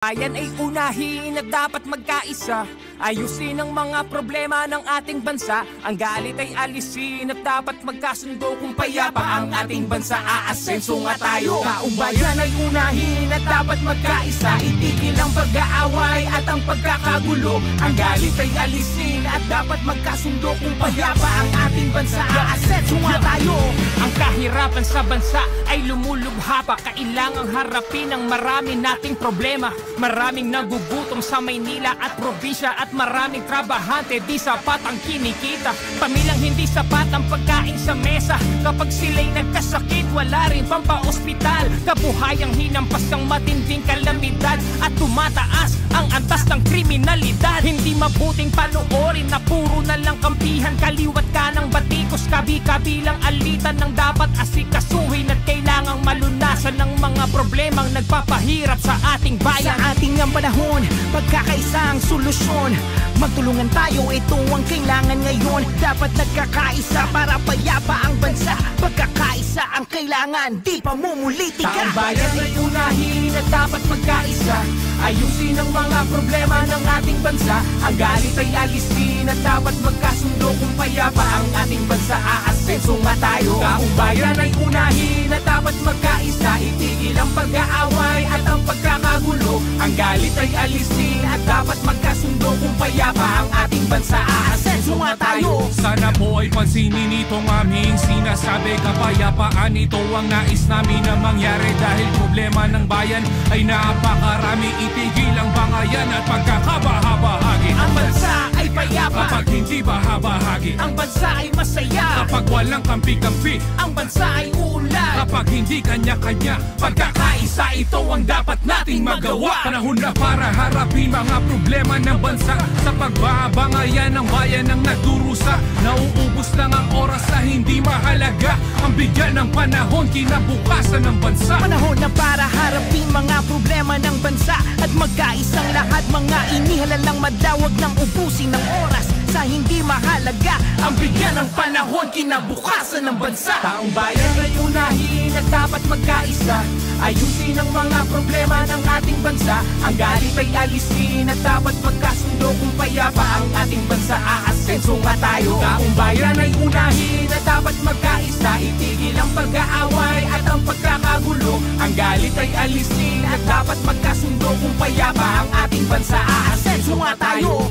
Bayan ay unahin at dapat magkaisa. Ayusin ang mga problema ng ating bansa. Ang galit ay alisin at dapat magkasundo. Kung payapa ang ating bansa, aasenso nga tayo. Kaumbayan ay unahin at dapat magkaisa. Itigil ang pag-aaway at ang pagkakagulo. Ang galit ay alisin at dapat magkasundo. Kung payapa ang ating bansa, aasenso nga tayo. Ang kahirapan sa bansa ay lumulubha pa. Kailangang harapin ang marami nating problema. Maraming nagugutom sa Maynila at probinsya at maraming trabahante di sapat ang kinikita. Pamilyang hindi sapat ang pagkain sa mesa. Kapag sila'y nagkasakit, wala rin pampaospital. Kabuhayang hinampas ng matinding kalamidad at tumataas ang antas ng kriminalidad. Hindi mabuting panoorin na puro na lang kampihan. Kaliwat ka ng batikos, kabi-kabilang alitan ng dapat asikasuhin at kailangang malunasan ng mga problemang nagpapahirap sa ating bayan. Sa ating ang panahon, pagkakaisa ang solusyon. Magtulungan tayo, ito ang kailangan ngayon. Dapat nagkakaisa para payapa ang bansa. Pagkakaisa ang kailangan, di pamumulitika. Taong bayan ay unahin at dapat magkaisa. Ayusin ang mga problema ng ating bansa. Ang galit ay alisin at dapat magkasundo. Kung payapa ang ating bansa, aasenso nga tayo. Taong bayan ay unahin at dapat magkaisa. Itigil ang pag-aaway at ang pagkakagulo. Ang galit ay alisin at dapat magkasundo. Kung payapa ang ating bansa, aasenso nga tayo. Sana po ay pansinin itong aming sinasabi. Kapayapaan, ito ang nais namin na mangyari. Dahil problema ng bayan ay napakarami. Itigil ang bangayan at pagkakabahabahagi. Ang bansa ay payapa kapag hindi bahabahagi. Ang bansa ay masaya kapag walang kampi-kampi. Ang bansa ay uunlad kapag hindi kanya-kanya. Pagkakaisa, ito ang dapat nating magawa. Panahon na para harapin mga problema ng bansa. Sa pagbabangayan ng bayan ang nagdurusa. Nauubos lang ang oras na hindi mahalaga. Ang bigyan ng panahon, kinabukasan ng bansa. Panahon na para harapin mga problema ng bansa. At magkaisang lahat, mga inihalang madawag ng ubusin ng oras sa hindi mahalaga. Ang bigyan ng panahon, kinabukasan ng bansa. Taong bayan ay unahin at dapat magkaisa. Ayusin ang mga problema ng ating bansa. Ang galit ay alisin at dapat magkasundo. Kung payapa ang ating bansa, aasenso nga tayo. Taong bayan ay unahin at dapat magkaisa. Itigil ang pag-aaway at ang pagkakagulo. Ang galit ay alisin at dapat magkasundo. Kung payapa ang ating bansa, aasenso nga tayo.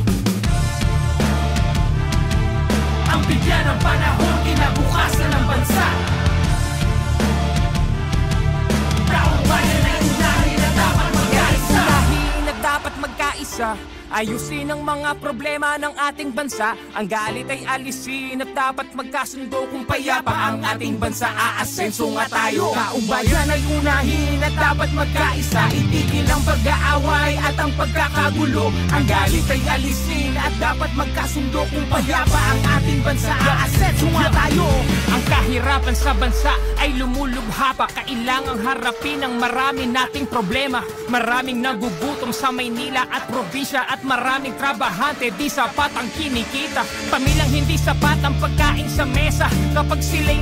Ang bigyan ng panahon, kinabukasan ng bansa. Taong bayan ay unahin at dapat magkaisa. Unahin at dapat magkaisa. Ayusin ang mga problema ng ating bansa. Ang galit ay alisin at dapat magkasundo. Kung payapa ang ating bansa, aasenso nga tayo. Taong bayan ay unahin at dapat magkaisa. Itigil ang pag-aaway at ang pagkakagulo. Ang galit ay alisin at dapat magkasundo. Kung payapa ang ating bansa, aasenso nga tayo. Ang kahirapan sa bansa ay lumulubha pa. Kailangang harapin ang marami nating problema. Maraming nagugutom sa Maynila at probinsya at maraming trabahante di sapat ang kinikita. Pamilyang hindi sapat ang pagkain sa mesa. Kapag sila'y